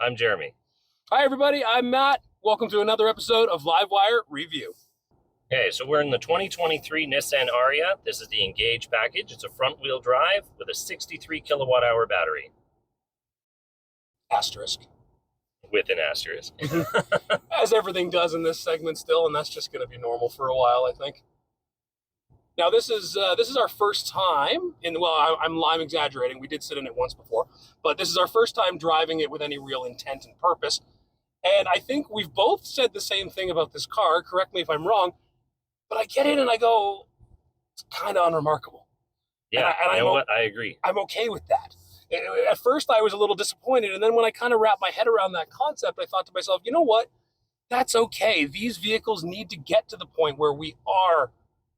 I'm Jeremy. Hi, everybody. I'm Matt. Welcome to another episode of Livewire Review. Okay, so we're in the 2023 Nissan Ariya. This is the Engage package. It's a front-wheel drive with a 63 kilowatt-hour battery. Asterisk. With an asterisk. As everything does in this segment still, and that's just going to be normal for a while, I think. Now, this is our first time, I'm exaggerating. We did sit in it once before, but this is our first time driving it with any real intent and purpose. And I think we've both said the same thing about this car. Correct me if I'm wrong, but I get in and I go, it's kind of unremarkable. Yeah, and you know what? I agree. I'm okay with that. At first, I was a little disappointed, and then when I kind of wrapped my head around that concept, I thought to myself, you know what? That's okay. These vehicles need to get to the point where we are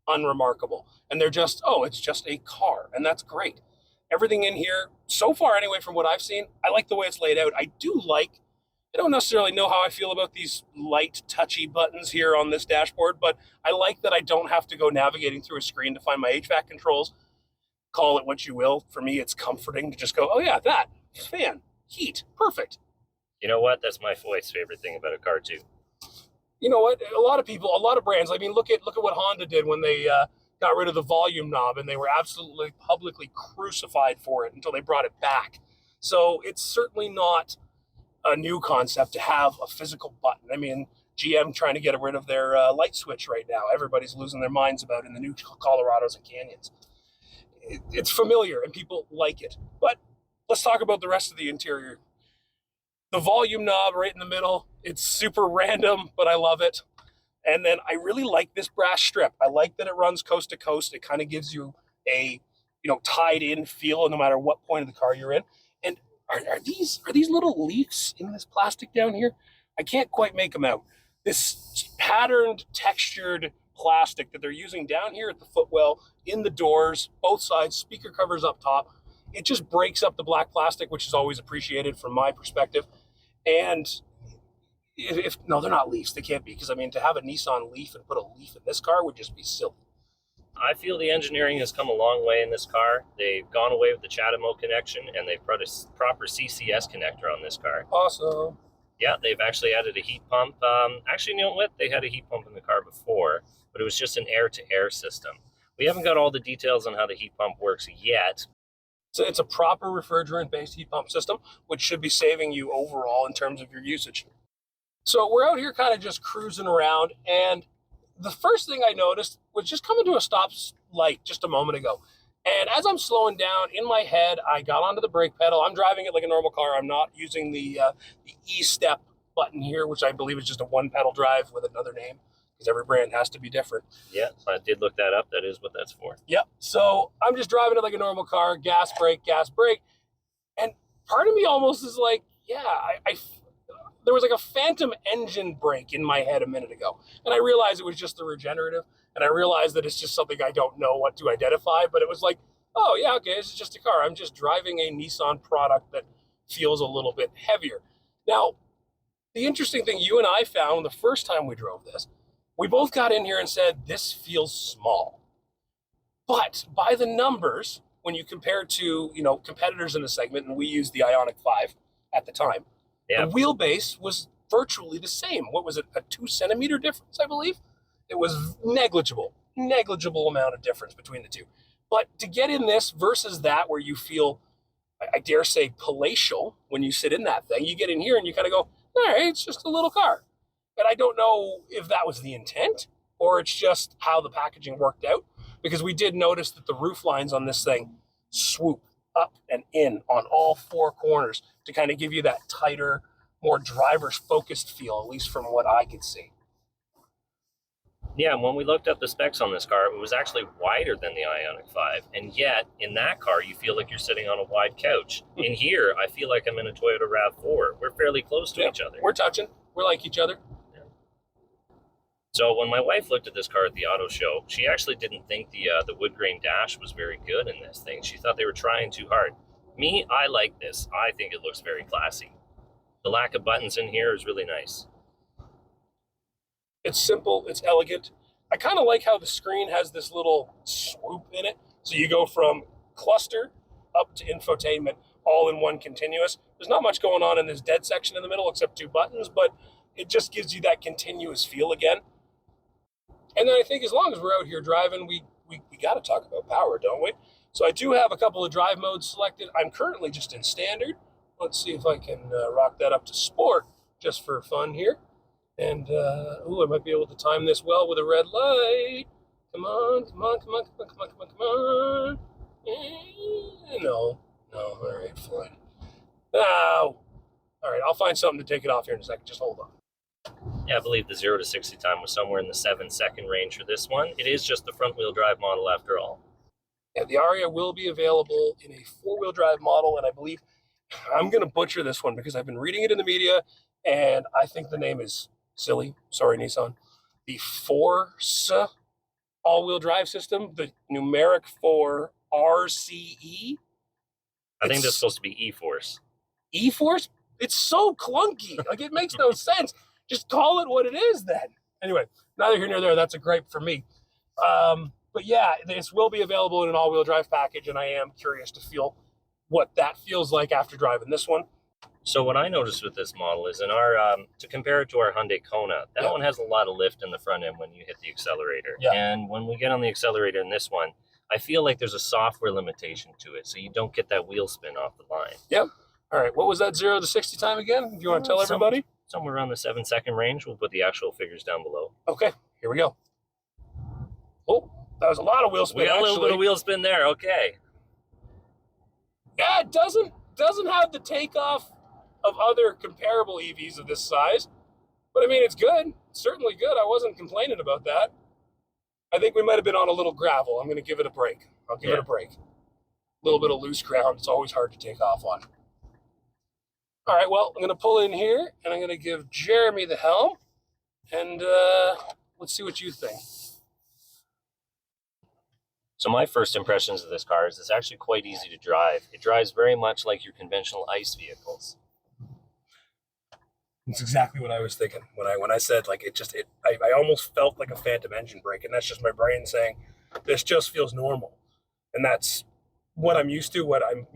unremarkable, and they're just, it's just a car, and that's great. Everything in here, so far anyway, from what I've seen, I like the way it's laid out. I don't necessarily know how I feel about these light, touchy buttons here on this dashboard, but I like that I don't have to go navigating through a screen to find my HVAC controls. Call it what you will. For me, it's comforting to just go, oh yeah, that, fan, heat, perfect. You know what? That's my wife's favorite thing about a car, too. You know what? A lot of brands, I mean, look at what Honda did when they got rid of the volume knob, and they were absolutely publicly crucified for it until they brought it back. So it's certainly not a new concept to have a physical button. I mean, GM trying to get rid of their light switch right now. Everybody's losing their minds about it in the new Colorados and Canyons. It's familiar and people like it. But let's talk about the rest of the interior. The volume knob right in the middle, it's super random, but I love it. And then I really like this brass strip. I like that it runs coast to coast. It kind of gives you a, tied in feel no matter what point of the car you're in. And are these little leaves in this plastic down here? I can't quite make them out. This patterned, textured plastic that they're using down here at the footwell, in the doors, both sides, speaker covers up top. It just breaks up the black plastic, which is always appreciated from my perspective. And no, they're not Leafs. They can't be, because to have a Nissan Leaf and put a Leaf in this car would just be silly. I feel the engineering has come a long way in this car. They've gone away with the CHAdeMO connection, and they've put a proper CCS connector on this car. Awesome. Yeah, they've actually added a heat pump. Actually, you know what? They had a heat pump in the car before, but it was just an air-to-air system. We haven't got all the details on how the heat pump works yet. So it's a proper refrigerant-based heat pump system, which should be saving you overall in terms of your usage. So we're out here kind of just cruising around, and the first thing I noticed was just coming to a stop light just a moment ago. And as I'm slowing down, in my head, I got onto the brake pedal. I'm driving it like a normal car. I'm not using the E-step button here, which I believe is just a one-pedal drive with another name, because every brand has to be different. Yeah, I did look that up. That is what that's for. Yep. So I'm just driving it like a normal car, gas, brake. And part of me almost is like, there was like a phantom engine brake in my head a minute ago. And I realized it was just the regenerative. And I realized that it's just something I don't know what to identify. But it was like, oh, yeah, okay, this is just a car. I'm just driving a Nissan product that feels a little bit heavier. Now, the interesting thing you and I found the first time we drove this, we both got in here and said, this feels small. But by the numbers, when you compare to, competitors in the segment, and we used the Ioniq 5 at the time, the wheelbase was virtually the same. What was it, a 2 centimeter difference, I believe? It was negligible amount of difference between the two. But to get in this versus that, where you feel, I dare say, palatial when you sit in that thing, you get in here and you kind of go, all right, it's just a little car. And I don't know if that was the intent or it's just how the packaging worked out, because we did notice that the roof lines on this thing swoop up and in on all four corners to kind of give you that tighter, more driver's focused feel, at least from what I could see. Yeah, and when we looked up the specs on this car, it was actually wider than the Ioniq 5. And yet, in that car, you feel like you're sitting on a wide couch. In here, I feel like I'm in a Toyota RAV4. We're fairly close to each other. We're touching. We're like each other. Yeah. So when my wife looked at this car at the auto show, she actually didn't think the wood grain dash was very good in this thing. She thought they were trying too hard. Me, I like this. I think it looks very classy. The lack of buttons in here is really nice. It's simple, it's elegant. I kind of like how the screen has this little swoop in it. So you go from cluster up to infotainment all in one continuous. There's not much going on in this dead section in the middle except 2 buttons, but it just gives you that continuous feel again. And then I think as long as we're out here driving, we got to talk about power, don't we? So I do have a couple of drive modes selected. I'm currently just in standard. Let's see if I can rock that up to sport just for fun here. And, I might be able to time this well with a red light. Come on, come on, come on, come on, come on, come on, come on. No, all right, fine. Now, all right, I'll find something to take it off here in a second. Just hold on. Yeah, I believe the 0 to 60 time was somewhere in the 7-second range for this one. It is just the front-wheel drive model after all. Yeah, the Ariya will be available in a 4-wheel drive model, and I believe I'm going to butcher this one because I've been reading it in the media, and I think the name is silly. Sorry, Nissan. The Force all-wheel drive system, the numeric for RCE. I think that's supposed to be E-Force. E-Force? It's so clunky. Like, it makes no sense. Just call it what it is then. Anyway, neither here nor there. That's a gripe for me. But yeah, this will be available in an all-wheel drive package, and I am curious to feel what that feels like after driving this one. So what I noticed with this model is in our, to compare it to our Hyundai Kona, that one has a lot of lift in the front end when you hit the accelerator. Yeah. And when we get on the accelerator in this one, I feel like there's a software limitation to it, so you don't get that wheel spin off the line. Yep. All right, what was that 0 to 60 time again? Do you want to tell everybody? Somewhere around the 7-second range. We'll put the actual figures down below. Okay, here we go. Oh, that was a lot of wheel spin. We got a little bit of wheel spin there. Okay. Yeah, it doesn't have the takeoff of other comparable EVs of this size, but I mean, it's good. It's certainly good. I wasn't complaining about that. I think we might have been on a little gravel. I'm going to give it a break. I'll give it a break. A little bit of loose ground. It's always hard to take off on. All right, well, I'm going to pull in here, and I'm going to give Jeremy the helm, and let's see what you think. So my first impressions of this car is it's actually quite easy to drive. It drives very much like your conventional ICE vehicles. That's exactly what I was thinking when I said like I almost felt like a phantom engine brake, and that's just my brain saying this just feels normal, and that's what I'm used to. What I'm,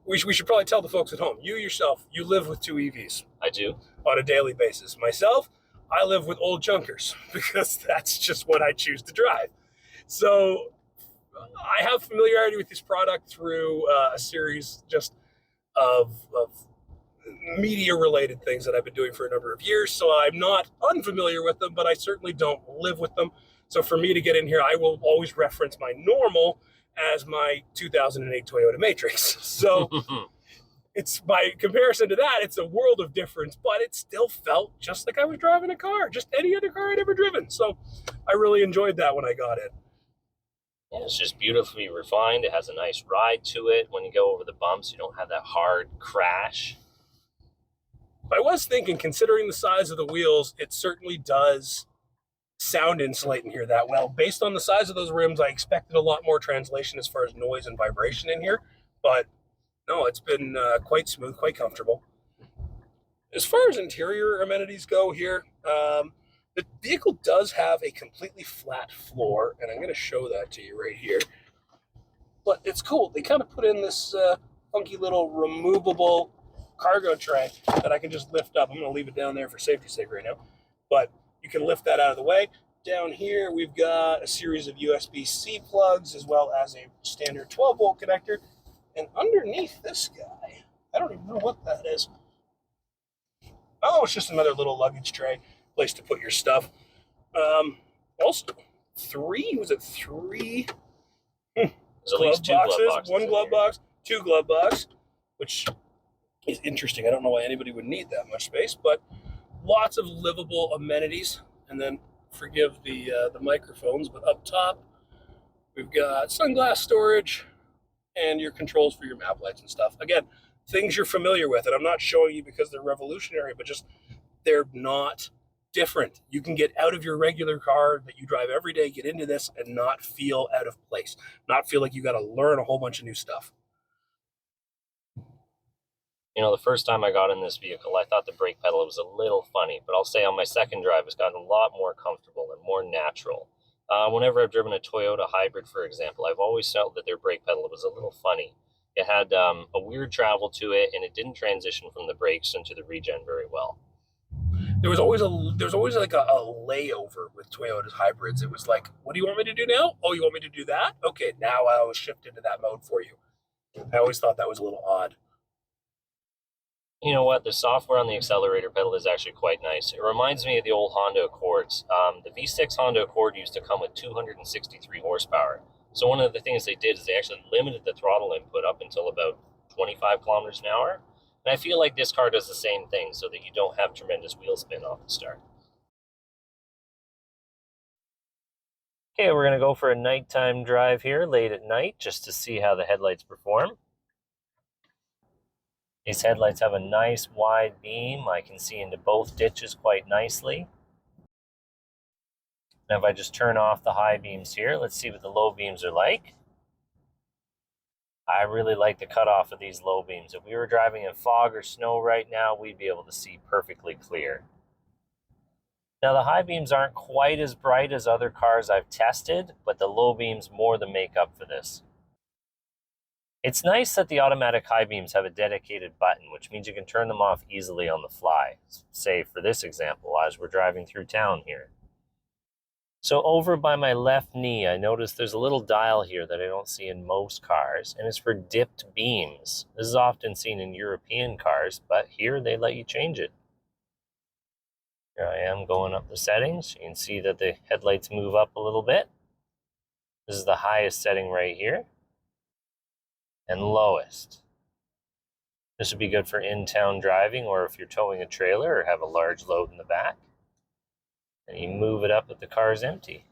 we should probably tell the folks at home. You yourself, you live with 2 EVs. I do. On a daily basis. Myself, I live with old junkers because that's just what I choose to drive. So I have familiarity with this product through a series just of media-related things that I've been doing for a number of years. So I'm not unfamiliar with them, but I certainly don't live with them. So for me to get in here, I will always reference my normal as my 2008 Toyota Matrix. So it's by comparison to that, it's a world of difference, but it still felt just like I was driving a car, just any other car I'd ever driven. So I really enjoyed that when I got in. Yeah, it's just beautifully refined. It has a nice ride to it. When you go over the bumps, you don't have that hard crash. I was thinking, considering the size of the wheels, it certainly does sound insulate in here that well. Based on the size of those rims, I expected a lot more translation as far as noise and vibration in here, but no, it's been quite smooth, quite comfortable. As far as interior amenities go here, the vehicle does have a completely flat floor, and I'm going to show that to you right here. But it's cool. They kind of put in this funky little removable cargo tray that I can just lift up. I'm going to leave it down there for safety's sake right now, but you can lift that out of the way. Down here, we've got a series of USB-C plugs as well as a standard 12-volt connector. And underneath this guy, I don't even know what that is. Oh, it's just another little luggage tray, place to put your stuff. Also, three? Was it three? There's at least 2 glove boxes. 1 glove box, 2 glove box, which is interesting. I don't know why anybody would need that much space, but lots of livable amenities. And then forgive the microphones, but up top we've got sunglass storage and your controls for your map lights and stuff. Again, things you're familiar with, and I'm not showing you because they're revolutionary, but just they're not different. You can get out of your regular car that you drive every day, get into this, and not feel out of place, not feel like you got to learn a whole bunch of new stuff. You know, the first time I got in this vehicle, I thought the brake pedal was a little funny, but I'll say on my second drive, it's gotten a lot more comfortable and more natural. Whenever I've driven a Toyota hybrid, for example, I've always felt that their brake pedal was a little funny. It had a weird travel to it, and it didn't transition from the brakes into the regen very well. There was always like a layover with Toyota's hybrids. It was like, what do you want me to do now? Oh, you want me to do that? Okay, now I will shift into that mode for you. I always thought that was a little odd. You know what? The software on the accelerator pedal is actually quite nice. It reminds me of the old Honda Accords. The V6 Honda Accord used to come with 263 horsepower. So one of the things they did is they actually limited the throttle input up until about 25 kilometers an hour. And I feel like this car does the same thing so that you don't have tremendous wheel spin off the start. Okay, we're going to go for a nighttime drive here late at night just to see how the headlights perform. These headlights have a nice wide beam. I can see into both ditches quite nicely. Now if I just turn off the high beams here, let's see what the low beams are like. I really like the cutoff of these low beams. If we were driving in fog or snow right now, we'd be able to see perfectly clear. Now the high beams aren't quite as bright as other cars I've tested, but the low beams more than make up for this. It's nice that the automatic high beams have a dedicated button, which means you can turn them off easily on the fly. Say for this example, as we're driving through town here. So over by my left knee, I notice there's a little dial here that I don't see in most cars, and it's for dipped beams. This is often seen in European cars, but here they let you change it. Here I am going up the settings. You can see that the headlights move up a little bit. This is the highest setting right here, and lowest. This would be good for in-town driving or if you're towing a trailer or have a large load in the back. And you move it up if the car's empty.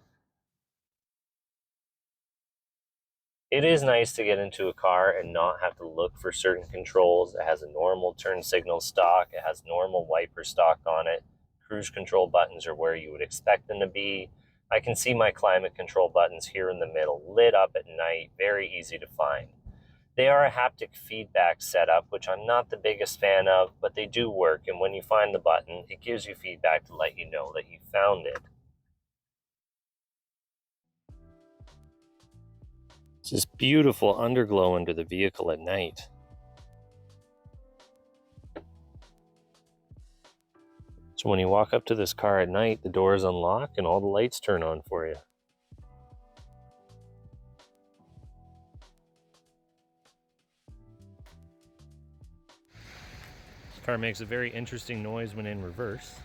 It is nice to get into a car and not have to look for certain controls. It has a normal turn signal stock. It has normal wiper stock on it. Cruise control buttons are where you would expect them to be. I can see my climate control buttons here in the middle, lit up at night, very easy to find. They are a haptic feedback setup, which I'm not the biggest fan of, but they do work, and when you find the button, it gives you feedback to let you know that you found it. It's this beautiful underglow under the vehicle at night. So when you walk up to this car at night, the doors unlock and all the lights turn on for you. This car makes a very interesting noise when in reverse.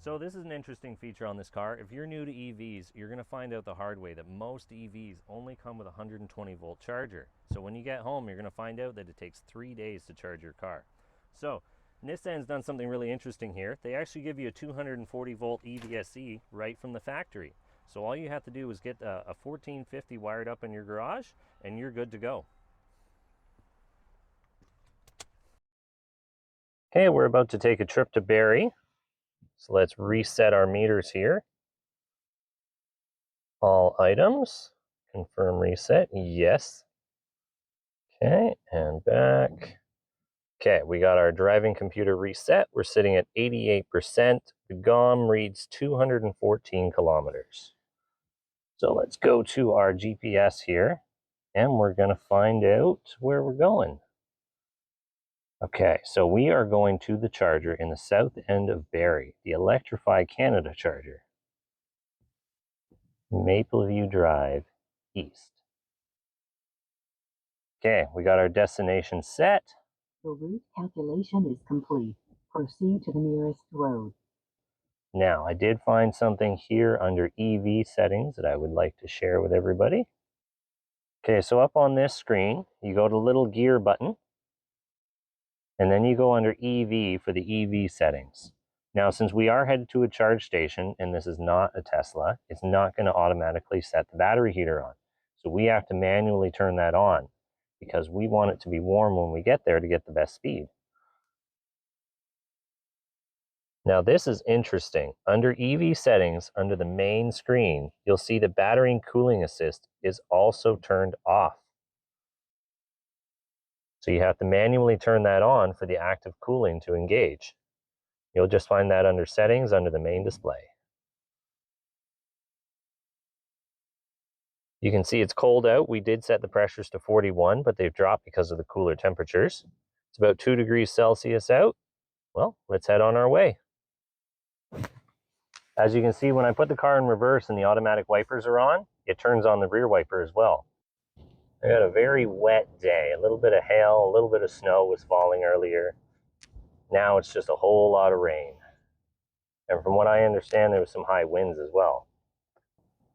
So this is an interesting feature on this car. If you're new to EVs, you're going to find out the hard way that most EVs only come with a 120 volt charger. So when you get home, you're going to find out that it takes 3 days to charge your car. So Nissan's done something really interesting here. They actually give you a 240 volt EVSE right from the factory. So all you have to do is get a 1450 wired up in your garage and you're good to go. Okay, we're about to take a trip to Barrie. So let's reset our meters here. All items, confirm reset, yes. Okay, and back. Okay, we got our driving computer reset. We're sitting at 88%. The GOM reads 214 kilometers. So let's go to our GPS here, and we're gonna find out where we're going. Okay, so we are going to the charger in the south end of Barrie, the Electrify Canada charger. Mapleview Drive, east. Okay, we got our destination set. The route calculation is complete. Proceed to the nearest road. Now, I did find something here under EV settings that I would like to share with everybody. Okay, so up on this screen, you go to the little gear button, and then you go under EV for the EV settings. Now, since we are headed to a charge station, and this is not a Tesla, it's not going to automatically set the battery heater on. So we have to manually turn that on because we want it to be warm when we get there to get the best speed. Now this is interesting. Under EV settings, under the main screen, you'll see the battery and cooling assist is also turned off. So you have to manually turn that on for the active cooling to engage. You'll just find that under settings under the main display. You can see it's cold out. We did set the pressures to 41, but they've dropped because of the cooler temperatures. It's about 2 degrees Celsius out. Well, let's head on our way. As you can see, when I put the car in reverse and the automatic wipers are on, it turns on the rear wiper as well. I got a very wet day. A little bit of hail, a little bit of snow was falling earlier. Now it's just a whole lot of rain. And from what I understand, there was some high winds as well.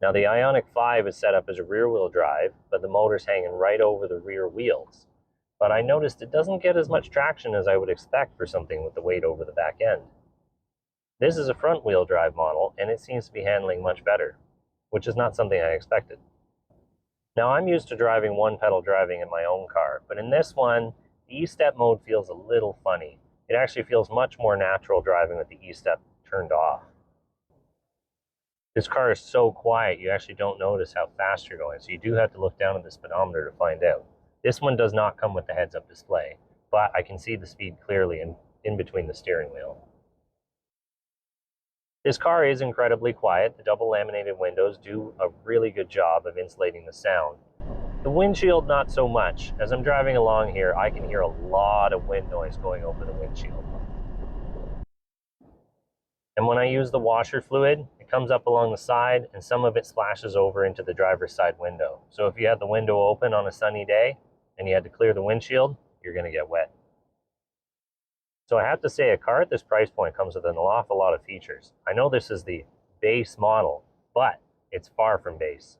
Now the Ioniq 5 is set up as a rear-wheel drive, but the motor's hanging right over the rear wheels. But I noticed it doesn't get as much traction as I would expect for something with the weight over the back end. This is a front-wheel drive model, and it seems to be handling much better, which is not something I expected. Now I'm used to driving one-pedal driving in my own car, but in this one, the E-step mode feels a little funny. It actually feels much more natural driving with the E-step turned off. This car is so quiet, you actually don't notice how fast you're going, so you do have to look down at the speedometer to find out. This one does not come with the heads-up display, but I can see the speed clearly in between the steering wheel. This car is incredibly quiet. The double laminated windows do a really good job of insulating the sound. The windshield, not so much. As I'm driving along here, I can hear a lot of wind noise going over the windshield. And when I use the washer fluid, it comes up along the side and some of it splashes over into the driver's side window. So if you had the window open on a sunny day and you had to clear the windshield, you're going to get wet. So I have to say, a car at this price point comes with an awful lot of features. I know this is the base model, but it's far from base.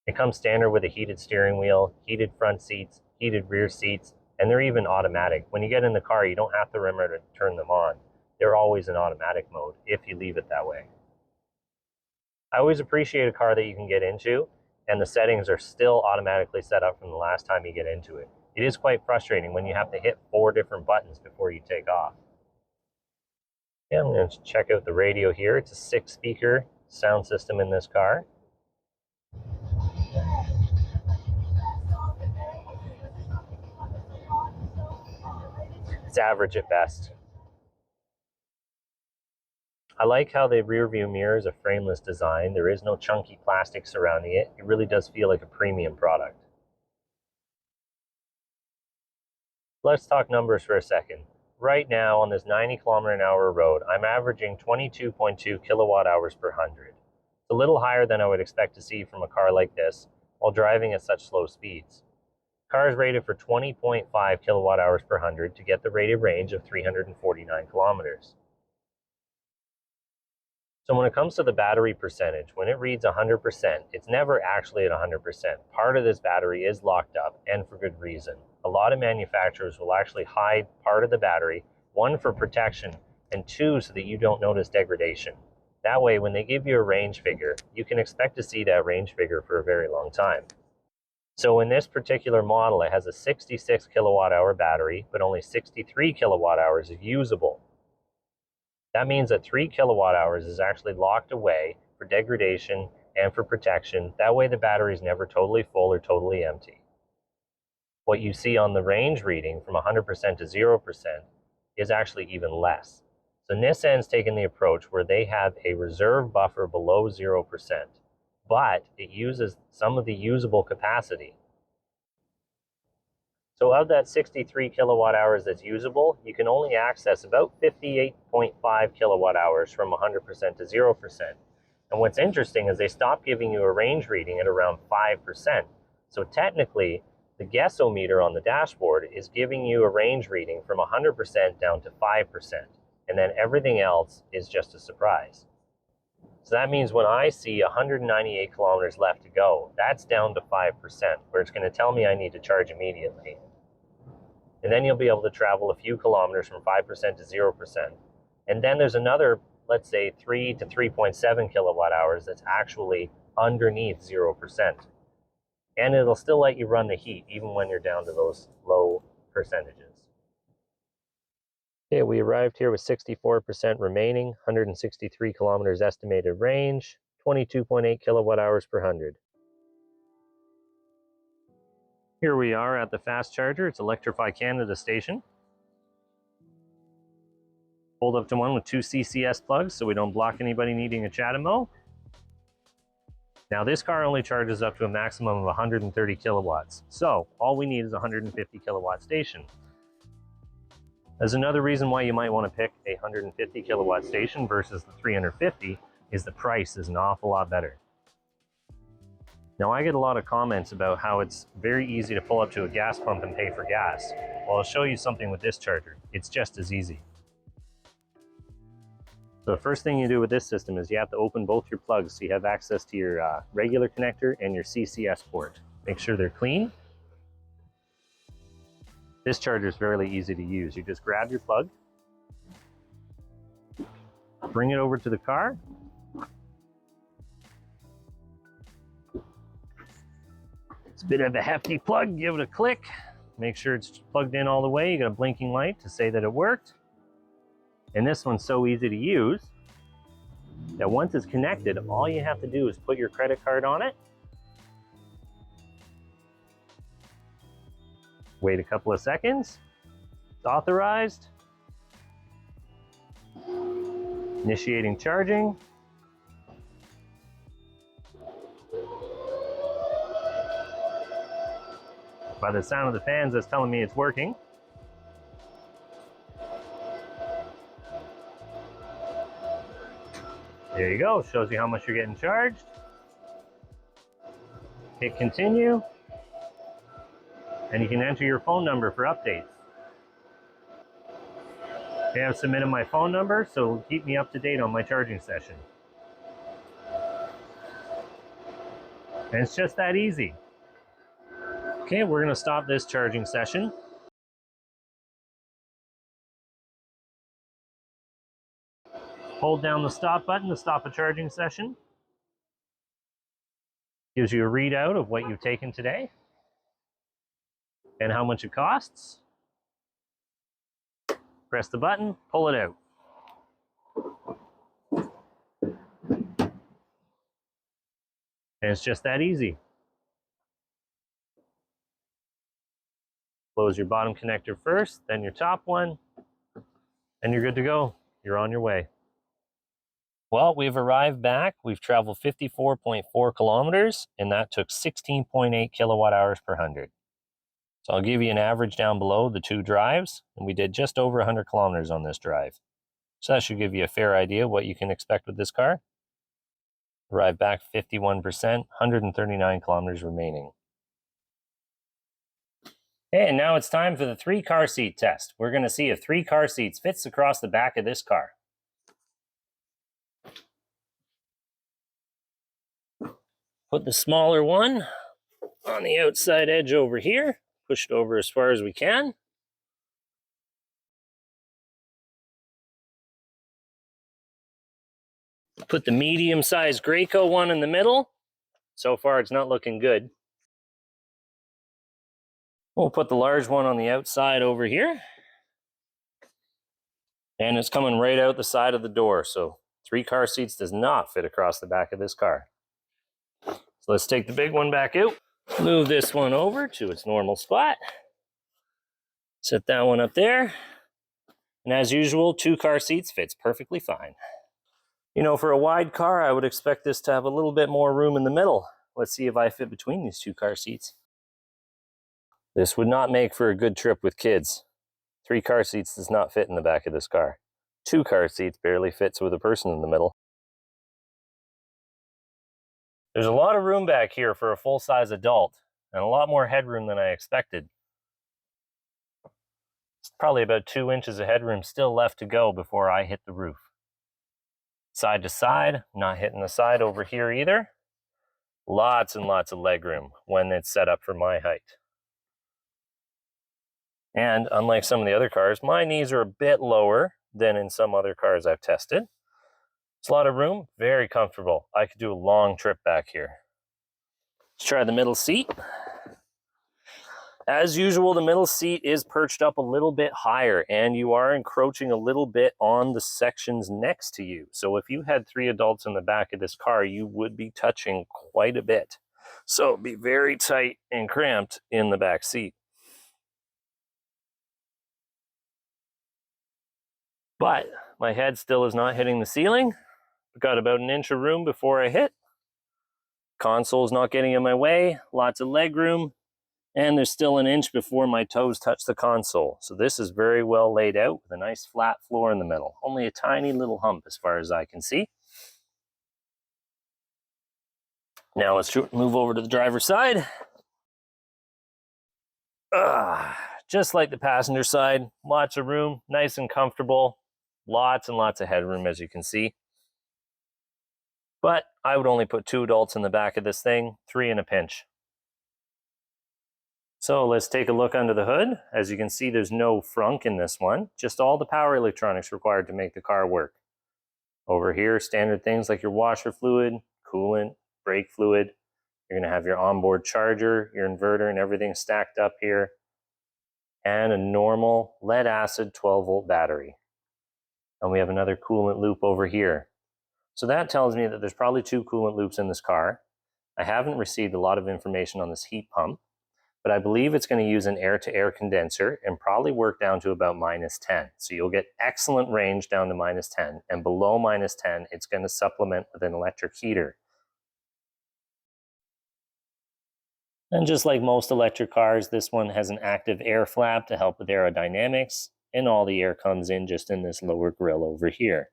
It comes standard with a heated steering wheel, heated front seats, heated rear seats, and they're even automatic. When you get in the car, you don't have to remember to turn them on. They're always in automatic mode if you leave it that way. I always appreciate a car that you can get into, and the settings are still automatically set up from the last time you get into it. It is quite frustrating when you have to hit 4 different buttons before you take off. Yeah, I'm going to check out the radio here. It's a 6-speaker sound system in this car. It's average at best. I like how the rear view mirror is a frameless design. There is no chunky plastic surrounding it. It really does feel like a premium product. Let's talk numbers for a second. Right now on this 90-kilometer-an-hour road, I'm averaging 22.2 kilowatt hours per 100. It's a little higher than I would expect to see from a car like this while driving at such slow speeds. The car is rated for 20.5 kilowatt hours per 100 to get the rated range of 349 kilometers. So when it comes to the battery percentage, when it reads 100%, it's never actually at 100%. Part of this battery is locked up, and for good reason. A lot of manufacturers will actually hide part of the battery, 1 for protection, and 2 so that you don't notice degradation. That way, when they give you a range figure, you can expect to see that range figure for a very long time. So in this particular model, it has a 66 kilowatt hour battery, but only 63 kilowatt hours is usable. That means that 3 kilowatt hours is actually locked away for degradation and for protection. That way the battery is never totally full or totally empty. What you see on the range reading from 100% to 0% is actually even less. So Nissan's taken the approach where they have a reserve buffer below 0%, but it uses some of the usable capacity. So of that 63 kilowatt hours that's usable, you can only access about 58.5 kilowatt hours from 100% to 0%. And what's interesting is they stopped giving you a range reading at around 5%. So technically, the guessometer on the dashboard is giving you a range reading from 100% down to 5%. And then everything else is just a surprise. So that means when I see 198 kilometers left to go, that's down to 5%, where it's going to tell me I need to charge immediately. And then you'll be able to travel a few kilometers from 5% to 0%. And then there's another, let's say, 3 to 3.7 kilowatt hours that's actually underneath 0%. And it'll still let you run the heat even when you're down to those low percentages. Okay, we arrived here with 64% remaining, 163 kilometers estimated range, 22.8 kilowatt hours per 100. Here we are at the fast charger. It's Electrify Canada station. Pulled up to one with 2 CCS plugs so we don't block anybody needing a CHAdeMO. Now this car only charges up to a maximum of 130 kilowatts. So all we need is a 150 kilowatt station. There's another reason why you might want to pick a 150 kilowatt station versus the 350 is the price is an awful lot better. Now I get a lot of comments about how it's very easy to pull up to a gas pump and pay for gas. Well, I'll show you something with this charger. It's just as easy. So the first thing you do with this system is you have to open both your plugs so you have access to your regular connector and your CCS port. Make sure they're clean. This charger is fairly easy to use. You just grab your plug, bring it over to the car, it's a bit of a hefty plug, give it a click, make sure it's plugged in all the way. You got a blinking light to say that it worked. And this one's so easy to use that once it's connected, all you have to do is put your credit card on it, wait a couple of seconds, it's authorized, initiating charging. By the sound of the fans, that's telling me it's working. There you go, shows you how much you're getting charged. Hit continue, and you can enter your phone number for updates. Okay, I've submitted my phone number, so it'll keep me up to date on my charging session. And it's just that easy. Okay, we're gonna stop this charging session. Hold down the stop button to stop a charging session. Gives you a readout of what you've taken today and how much it costs. Press the button, pull it out. And it's just that easy. Close your bottom connector first, then your top one, and you're good to go. You're on your way. Well, we've arrived back. We've traveled 54.4 kilometers, and that took 16.8 kilowatt hours per 100. So I'll give you an average down below the 2 drives, and we did just over 100 kilometers on this drive. So that should give you a fair idea of what you can expect with this car. Arrived back 51%, 139 kilometers remaining. Okay, and now it's time for the 3 car seat test. We're going to see if 3 car seats fits across the back of this car. Put the smaller one on the outside edge over here. Push it over as far as we can. Put the medium-sized Graco one in the middle. So far, it's not looking good. We'll put the large one on the outside over here. And it's coming right out the side of the door. So 3 car seats does not fit across the back of this car. So let's take the big one back out. Move this one over to its normal spot. Set that one up there. And as usual, 2 car seats fits perfectly fine. You know, for a wide car, I would expect this to have a little bit more room in the middle. Let's see if I fit between these 2 car seats. This would not make for a good trip with kids. 3 car seats does not fit in the back of this car. 2 car seats barely fits with a person in the middle. There's a lot of room back here for a full-size adult, and a lot more headroom than I expected. It's probably about 2 inches of headroom still left to go before I hit the roof. Side to side, not hitting the side over here either. Lots and lots of legroom when it's set up for my height. And unlike some of the other cars, my knees are a bit lower than in some other cars I've tested. It's a lot of room, very comfortable. I could do a long trip back here. Let's try the middle seat. As usual, the middle seat is perched up a little bit higher, and you are encroaching a little bit on the sections next to you. So if you had 3 adults in the back of this car, you would be touching quite a bit. So be very tight and cramped in the back seat. But my head still is not hitting the ceiling. I've got about an inch of room before I hit. Console's not getting in my way, lots of leg room, and there's still an inch before my toes touch the console. So this is very well laid out with a nice flat floor in the middle. Only a tiny little hump as far as I can see. Now let's move over to the driver's side. Just like the passenger side, lots of room, nice and comfortable, lots and lots of headroom as you can see. But I would only put 2 adults in the back of this thing, 3 in a pinch. So let's take a look under the hood. As you can see, there's no frunk in this one, just all the power electronics required to make the car work. Over here, standard things like your washer fluid, coolant, brake fluid. You're gonna have your onboard charger, your inverter, and everything stacked up here. And a normal lead acid 12-volt battery. And we have another coolant loop over here. So that tells me that there's probably 2 coolant loops in this car. I haven't received a lot of information on this heat pump, but I believe it's going to use an air-to-air condenser and probably work down to about -10. So you'll get excellent range down to -10, and below -10, it's going to supplement with an electric heater. And just like most electric cars, this one has an active air flap to help with aerodynamics, and all the air comes in just in this lower grill over here.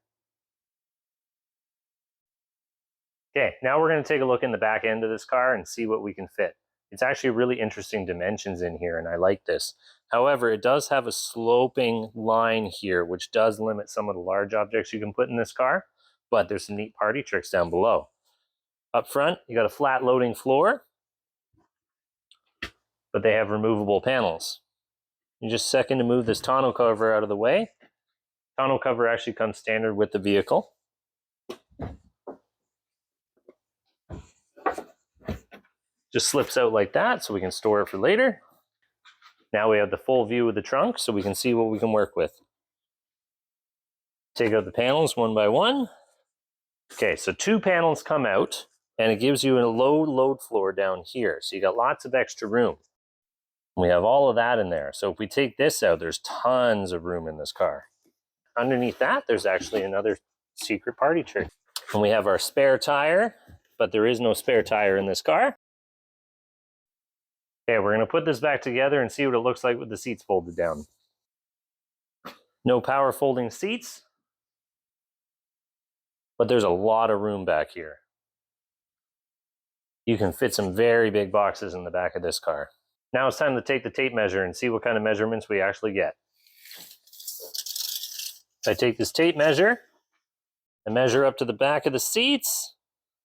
Okay, now we're going to take a look in the back end of this car and see what we can fit. It's actually really interesting dimensions in here, and I like this. However, it does have a sloping line here, which does limit some of the large objects you can put in this car, but there's some neat party tricks down below. Up front, you got a flat loading floor, but they have removable panels. You just a second to move this tonneau cover out of the way. Tonneau cover actually comes standard with the vehicle. Just slips out like that so we can store it for later. Now we have the full view of the trunk so we can see what we can work with. Take out the panels one by one. Okay, so 2 panels come out and it gives you a low load floor down here. So you got lots of extra room. We have all of that in there. So if we take this out, there's tons of room in this car. Underneath that, there's actually another secret party trick. And we have our spare tire, but there is no spare tire in this car. Okay, we're going to put this back together and see what it looks like with the seats folded down. No power folding seats, but there's a lot of room back here. You can fit some very big boxes in the back of this car. Now it's time to take the tape measure and see what kind of measurements we actually get. I take this tape measure and measure up to the back of the seats.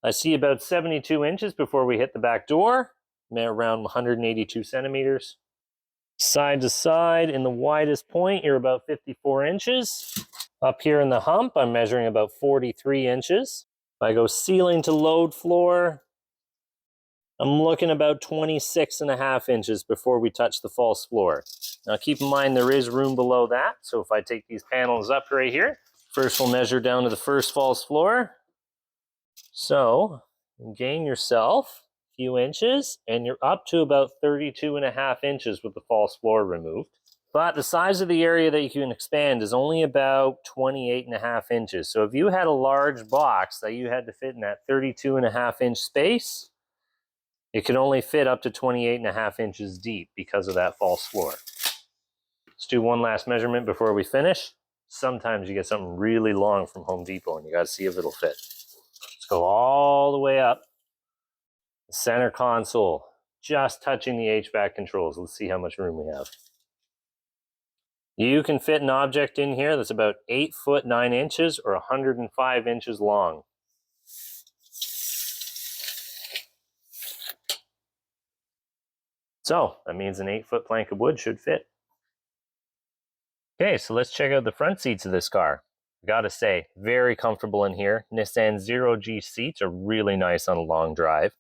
I see about 72 inches before we hit the back door. Around 182 centimeters. Side to side, in the widest point, you're about 54 inches. Up here in the hump, I'm measuring about 43 inches. If I go ceiling to load floor, I'm looking about 26.5 inches before we touch the false floor. Now keep in mind there is room below that, so if I take these panels up right here, first we'll measure down to the first false floor. So, gain yourself few inches and you're up to about 32.5 inches with the false floor removed. But the size of the area that you can expand is only about 28.5 inches. So if you had a large box that you had to fit in that 32.5 inch space, it could only fit up to 28.5 inches deep because of that false floor. Let's do one last measurement before we finish. Sometimes you get something really long from Home Depot and you gotta see if it'll fit. Let's go all the way up. Center console, just touching the HVAC controls. Let's see how much room we have. You can fit an object in here that's about 8 foot 9 inches or 105 inches long. So that means an 8-foot plank of wood should fit. Okay, so let's check out the front seats of this car. I gotta say, very comfortable in here. Nissan Zero G seats are really nice on a long drive.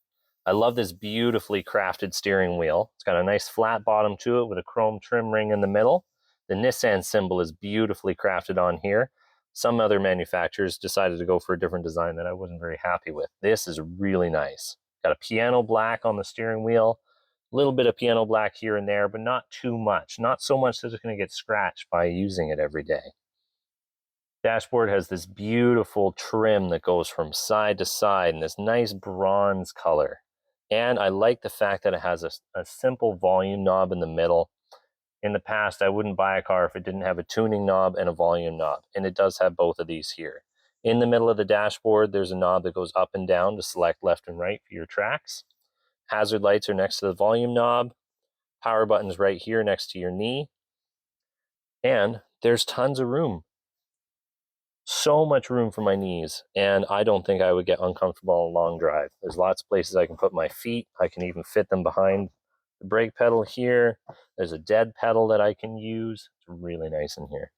I love this beautifully crafted steering wheel. It's got a nice flat bottom to it with a chrome trim ring in the middle. The Nissan symbol is beautifully crafted on here. Some other manufacturers decided to go for a different design that I wasn't very happy with. This is really nice. Got a piano black on the steering wheel. A little bit of piano black here and there, but not too much. Not so much that it's going to get scratched by using it every day. Dashboard has this beautiful trim that goes from side to side in this nice bronze color. And I like the fact that it has a simple volume knob in the middle. In the past, I wouldn't buy a car if it didn't have a tuning knob and a volume knob, and it does have both of these here. In the middle of the dashboard, there's a knob that goes up and down to select left and right for your tracks. Hazard lights are next to the volume knob. Power button's right here next to your knee. And there's tons of room. So much room for my knees, and I don't think I would get uncomfortable on a long drive. There's lots of places I can put my feet. I can even fit them behind the brake pedal here. There's a dead pedal that I can use. It's really nice in here.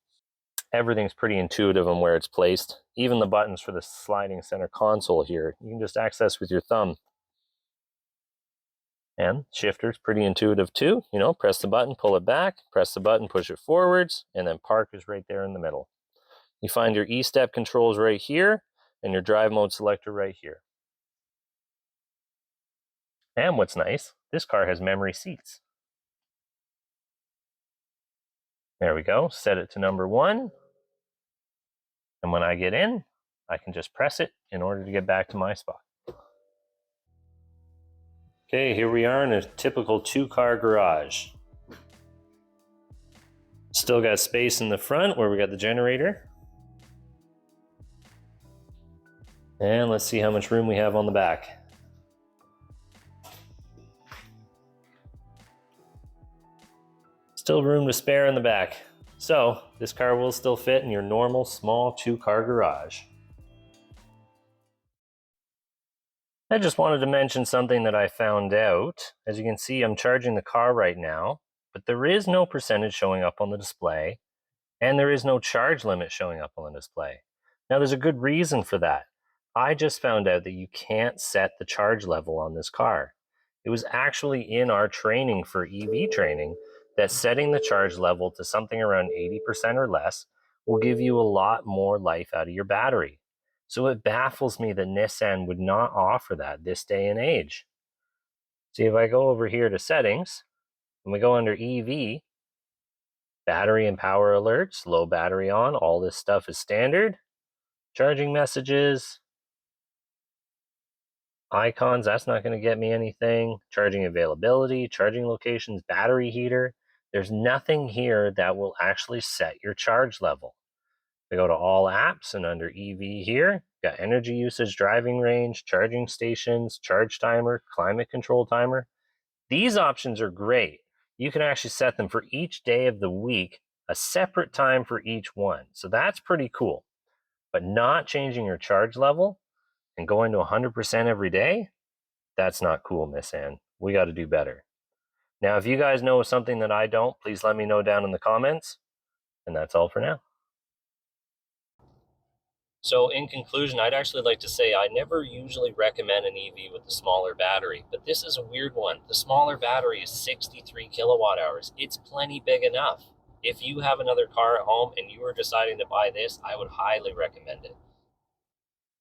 Everything's pretty intuitive on where it's placed. Even the buttons for the sliding center console here, you can just access with your thumb. And shifter's pretty intuitive too. You know, press the button, pull it back, press the button, push it forwards, and then park is right there in the middle. You find your E-step controls right here and your drive mode selector right here. And what's nice, this car has memory seats. There we go, set it to number 1. And when I get in, I can just press it in order to get back to my spot. Okay, here we are in a typical 2-car garage. Still got space in the front where we got the generator. And let's see how much room we have on the back. Still room to spare in the back. So this car will still fit in your normal small 2-car garage. I just wanted to mention something that I found out. As you can see, I'm charging the car right now, but there is no percentage showing up on the display, and there is no charge limit showing up on the display. Now there's a good reason for that. I just found out that you can't set the charge level on this car. It was actually in our training for EV training that setting the charge level to something around 80% or less will give you a lot more life out of your battery. So it baffles me that Nissan would not offer that this day and age. See, if I go over here to settings, and we go under EV, battery and power alerts, low battery on, all this stuff is standard. Charging messages, icons, that's not going to get me anything. Charging availability, charging locations, battery heater. There's nothing here that will actually set your charge level. We go to all apps, and under EV here, got energy usage, driving range, charging stations, charge timer, climate control timer. These options are great. You can actually set them for each day of the week, a separate time for each one. So that's pretty cool. But not changing your charge level and going to 100% every day, that's not cool, Nissan. We got to do better. Now, if you guys know something that I don't, please let me know down in the comments. And that's all for now. So in conclusion, I'd actually like to say I never usually recommend an EV with a smaller battery, but this is a weird one. The smaller battery is 63 kilowatt hours. It's plenty big enough. If you have another car at home and you are deciding to buy this, I would highly recommend it.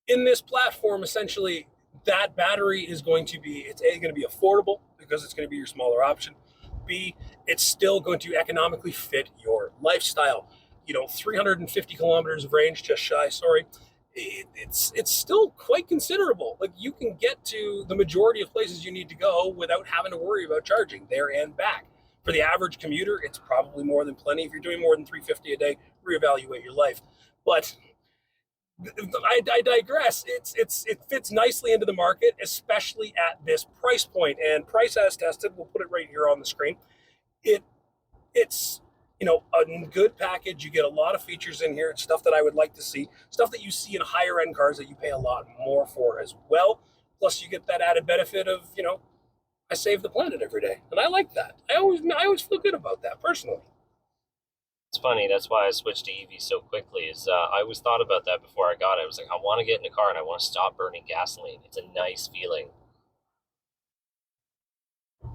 In this platform, essentially, that battery is going to be, it's A, going to be affordable because it's going to be your smaller option. B, it's still going to economically fit your lifestyle. 350 kilometers of range, just shy, sorry. It's still quite considerable. Like, you can get to the majority of places you need to go without having to worry about charging there and back. For the average commuter, it's probably more than plenty. If you're doing more than 350 a day, reevaluate your life. But I digress. It fits nicely into the market, especially at this price point. And price as tested, we'll put it right here on the screen. It's a good package. You get a lot of features in here. It's stuff that I would like to see, stuff that you see in higher end cars that you pay a lot more for as well. Plus, you get that added benefit of I save the planet every day, and I like that. I always feel good about that personally. It's funny, that's why I switched to EV so quickly. I always thought about that before I got it. I was like, I want to get in a car and I want to stop burning gasoline. It's a nice feeling.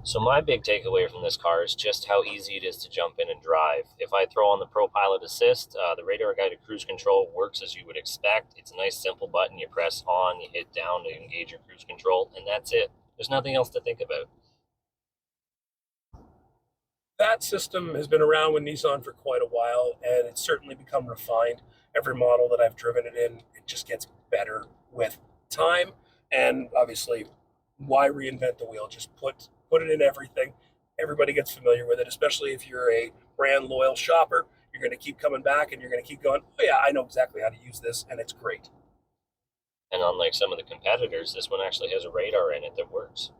So my big takeaway from this car is just how easy it is to jump in and drive. If I throw on the Pro Pilot Assist, the radar guided cruise control works as you would expect. It's a nice simple button. You press on, you hit down to engage your cruise control, and that's it. There's nothing else to think about. That system has been around with Nissan for quite a while, and it's certainly become refined. Every model that I've driven it in, it just gets better with time. And obviously, why reinvent the wheel? Just put it in everything. Everybody gets familiar with it, especially if you're a brand loyal shopper. You're going to keep coming back, and you're going to keep going, oh yeah, I know exactly how to use this, and it's great. And unlike some of the competitors, this one actually has a radar in it that works.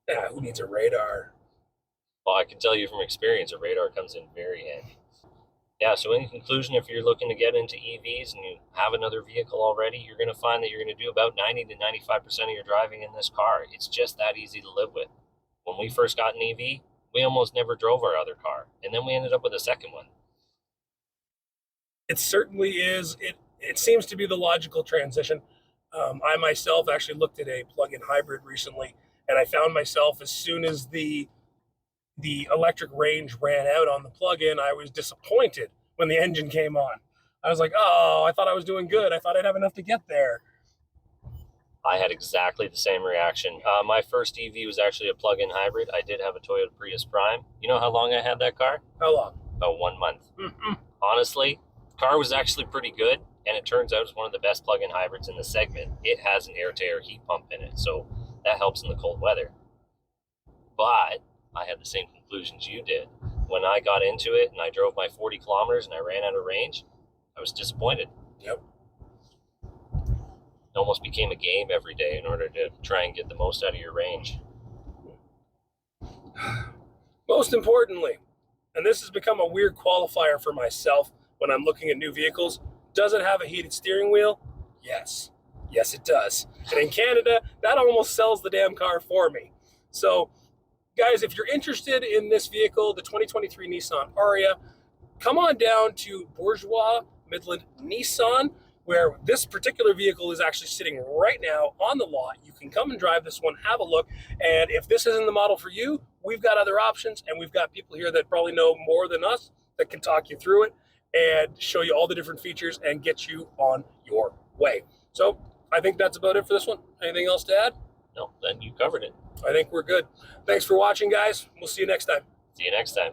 Yeah, who needs a radar? Well, I can tell you from experience, a radar comes in very handy. Yeah, so in conclusion, if you're looking to get into EVs and you have another vehicle already, you're going to find that you're going to do about 90 to 95% of your driving in this car. It's just that easy to live with. When we first got an EV, we almost never drove our other car, and then we ended up with a second one. It certainly is. It seems to be the logical transition. I myself actually looked at a plug-in hybrid recently, and I found myself, as soon as the electric range ran out on the plug-in, I was disappointed when the engine came on. I was like, oh, I thought I was doing good. I thought I'd have enough to get there. I had exactly the same reaction. My first EV was actually a plug-in hybrid. I did have a Toyota Prius Prime. You know how long I had that car? How long? About 1 month. Mm-hmm. Honestly, the car was actually pretty good, and it turns out it's one of the best plug-in hybrids in the segment. It has an air-to-air heat pump in it, so that helps in the cold weather. But I had the same conclusions you did. When I got into it and I drove my 40 kilometers and I ran out of range, I was disappointed. Yep. It almost became a game every day in order to try and get the most out of your range. Most importantly, and this has become a weird qualifier for myself when I'm looking at new vehicles, does it have a heated steering wheel? Yes. Yes, it does. And in Canada, that almost sells the damn car for me. So, guys, if you're interested in this vehicle, the 2023 Nissan Ariya, come on down to Bourgeois Midland Nissan, where this particular vehicle is actually sitting right now on the lot. You can come and drive this one, have a look, and if this isn't the model for you, we've got other options, and we've got people here that probably know more than us that can talk you through it and show you all the different features and get you on your way. So I think that's about it for this one. Anything else to add? No, then you covered it. I think we're good. Thanks for watching, guys. We'll see you next time. See you next time.